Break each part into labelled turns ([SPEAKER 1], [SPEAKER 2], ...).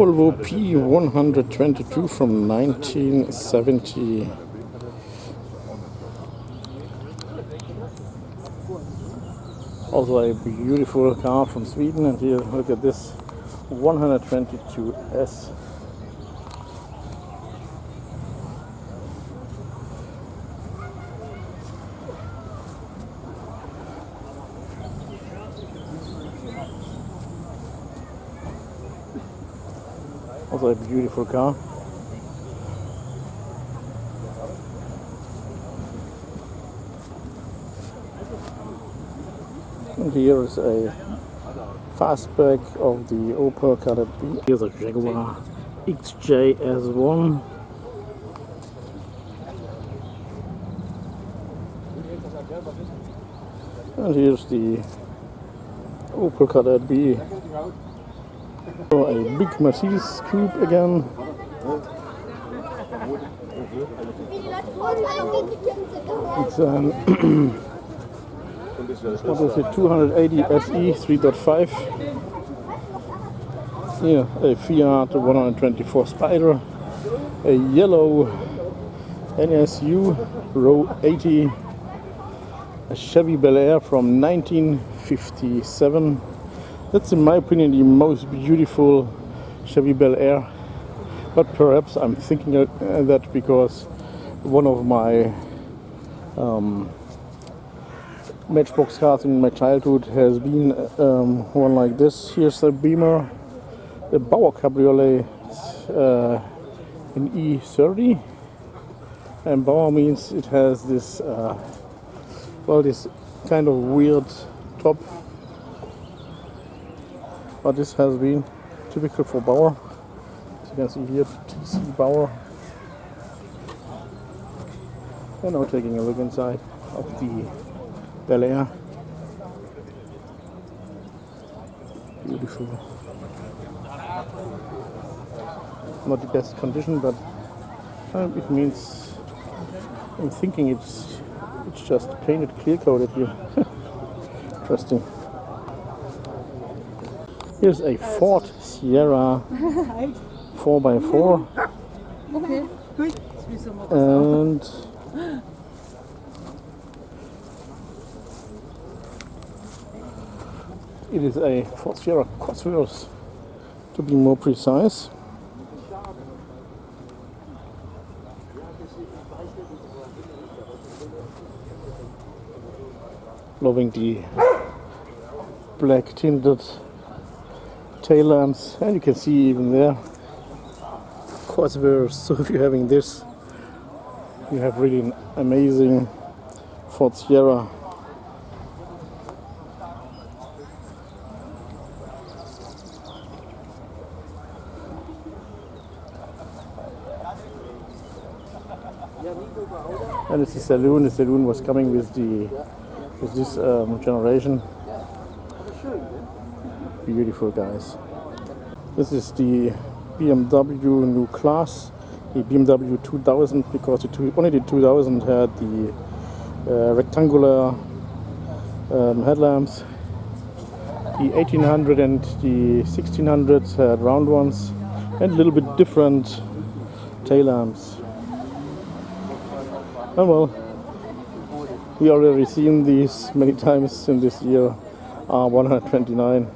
[SPEAKER 1] Volvo P 122 from 1970. Also a beautiful car from Sweden, and here look at this 122S. Also a beautiful car. And here is a fastback of the Opel Kadett B. Here's a Jaguar XJ S1. And here's the Opel Kadett B. So a big Mercedes Coupe again. It's an what is it, 280 SE 3.5. Here a Fiat 124 Spider, a yellow NSU Ro 80, a Chevy Bel Air from 1957. That's in my opinion the most beautiful Chevy Bel Air, but perhaps I'm thinking that because one of my Matchbox cars in my childhood has been one like this. Here's a Beamer, a Baur Cabriolet in E30, and Baur means it has this well, this kind of weird top. But this has been typical for Baur. As you can see here, TC Baur. And now taking a look inside of the Bel Air. Beautiful. Not the best condition, but it means I'm thinking it's just painted clear coated here. Interesting. Here's a Ford Sierra 4x4, and it is a Ford Sierra Cosworth, to be more precise. Loving the black tinted tail lamps, and you can see even there Cosworth. So if you're having this, you have really an amazing Ford Sierra. And it's the saloon. The saloon was coming with this generation. Beautiful, guys. This is the BMW new class, the BMW 2000, because only the 2000 had the rectangular headlamps. The 1800 and the 1600 had round ones and a little bit different tail lamps. Oh well, we already seen these many times in this year. R129.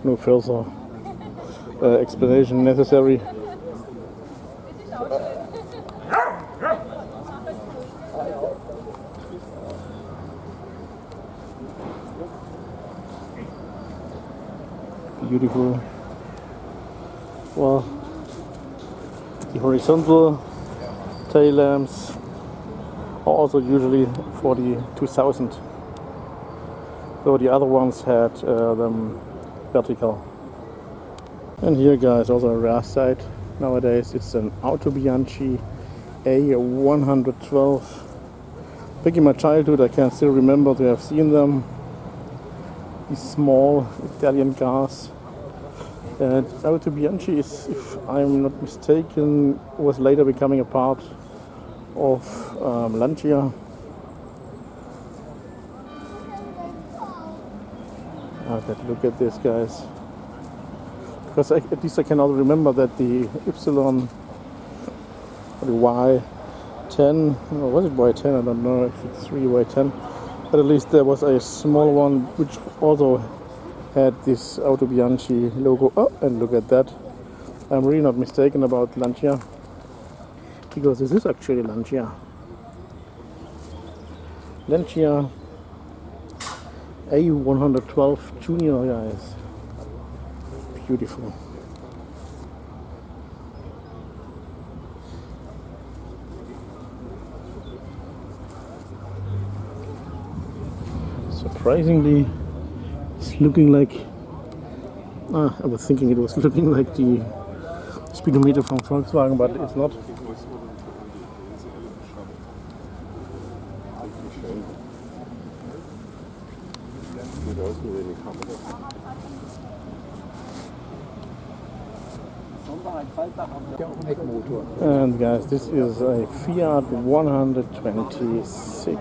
[SPEAKER 1] No further explanation necessary. Beautiful. Well, the horizontal tail lamps are also usually for the 2000. So the other ones had them vertical. And here, guys, also a rare sight nowadays. It's an Auto Bianchi A112. Back in my childhood, I can still remember to have seen them. These small Italian cars. And Auto Bianchi is, if I'm not mistaken, was later becoming a part of Lancia. Look at this, guys. because at least I cannot remember that the Y, or the Y10, or was it Y10? I don't know if it's really Y10, but at least there was a small one which also had this Auto Bianchi logo. Oh, and look at that. I'm really not mistaken about Lancia, because this is actually Lancia. Lancia A112 Junior, guys. Beautiful. Surprisingly, it's looking like, I was thinking it was looking like the speedometer from Volkswagen, but it's not. And guys, this is a Fiat 126.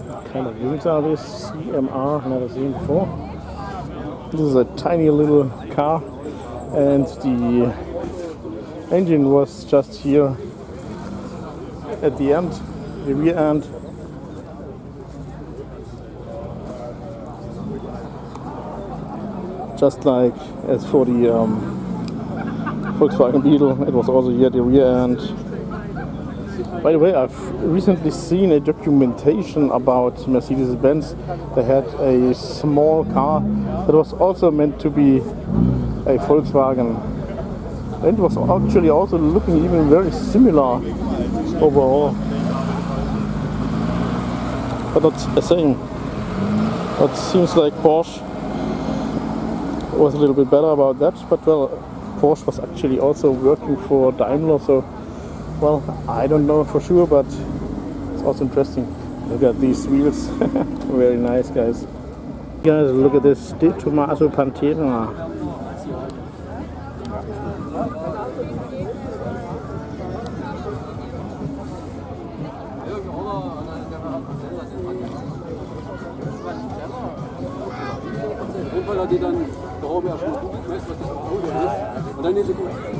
[SPEAKER 1] What kind of wheels are this? CMR, never seen before. This is a tiny little car, and the engine was just here at the end, the rear end. Just like as for the Volkswagen Beetle, it was also here at the rear end. By the way, I've recently seen a documentation about Mercedes-Benz. They had a small car that was also meant to be a Volkswagen. And it was actually also looking even very similar overall. But not the same. It seems like Porsche was a little bit better about that, but well, Porsche was actually also working for Daimler, so well, I don't know for sure, but it's also interesting. Look at these wheels. Very nice, guys. Guys, look at this Tomaso Pantera.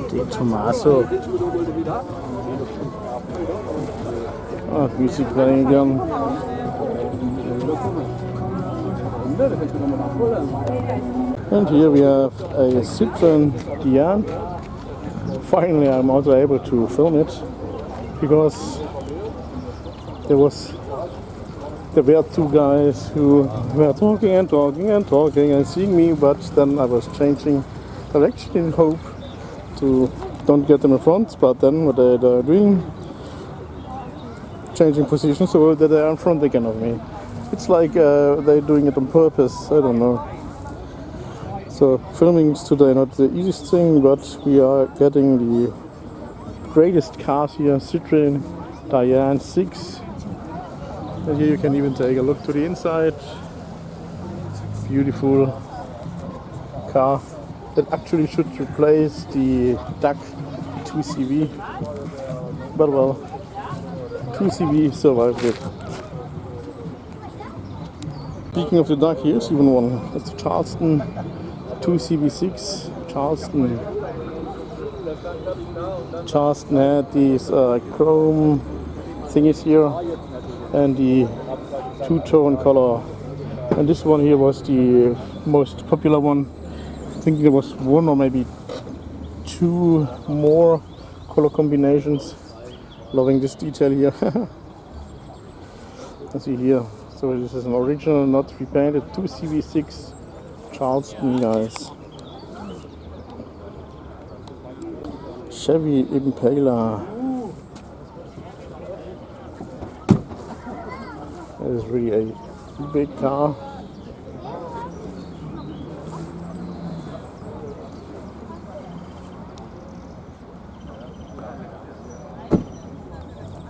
[SPEAKER 1] Die Tomaso. Music playing again. And here we have a Citroën Dyane. Finally, I'm also able to film it, because there were two guys who were talking and seeing me, but then I was changing direction in hope to don't get them in front, but then what they're doing, changing position so that they are in front again of me. It's like they're doing it on purpose, I don't know. So filming is today not the easiest thing, but we are getting the greatest cars here, Citroën Dyane 6. And here you can even take a look to the inside. Beautiful car that actually should replace the DAC 2CV. But well, 2CV survived it. Speaking of the DAC, here's even one. It's the Charleston 2CV6. Charleston had these chrome thingies here and the two-tone color. And this one here was the most popular one. I think there was one or maybe two more color combinations. Loving this detail here. Let's see here. So this is an original, not repainted 2CV6 Charleston, guys. Chevy Impala. That is really a big car.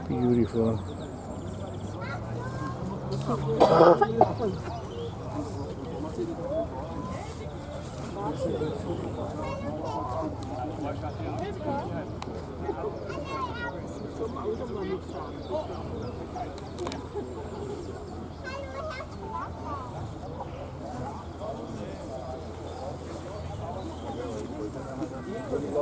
[SPEAKER 1] Beautiful. And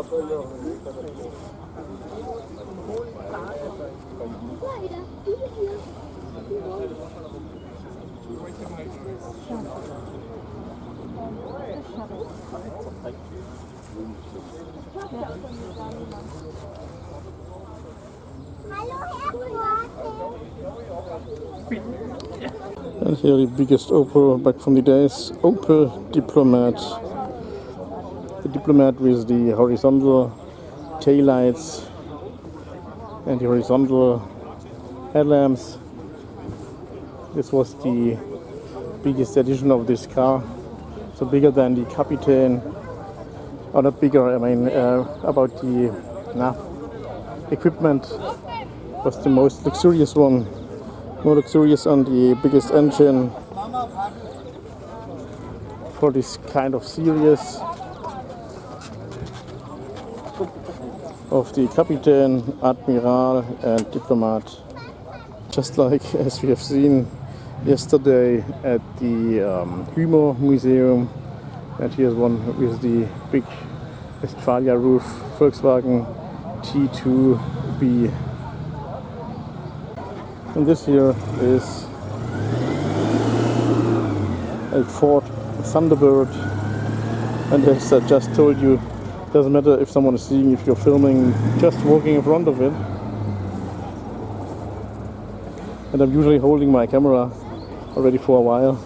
[SPEAKER 1] here the biggest Opel back from the days, Opel Diplomat. The Diplomat with the horizontal tail lights and the horizontal headlamps. This was the biggest edition of this car, so bigger than the Capitaine, or not bigger, I mean about the equipment, was the most luxurious one, more luxurious on the biggest engine for this kind of series of the Capitaine, Admiral and Diplomat. Just like as we have seen yesterday at the Humor Museum, and here's one with the big Westfalia roof, Volkswagen T2b. And this here is a Ford Thunderbird, and as I just told you, doesn't matter if someone is seeing, if you're filming, just walking in front of it. And I'm usually holding my camera already for a while.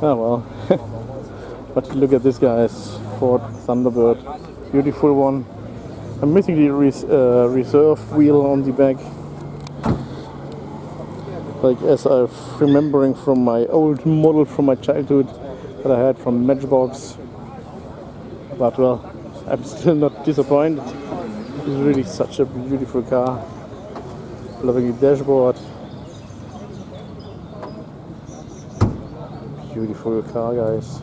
[SPEAKER 1] Ah well. But look at this guy's Ford Thunderbird, beautiful one. I'm missing the reserve wheel on the back, like as I'm remembering from my old model from my childhood that I had from Matchbox. But well, I'm still not disappointed. It's really such a beautiful car. Lovely dashboard. Beautiful car, guys.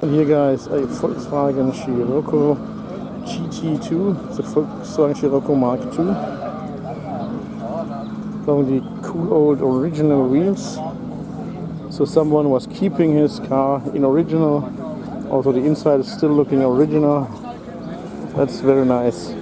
[SPEAKER 1] And here, guys, a Volkswagen Scirocco GT II, the Volkswagen Scirocco Mark II. Only cool old original wheels. So someone was keeping his car in original. Also the inside is still looking original. That's very nice.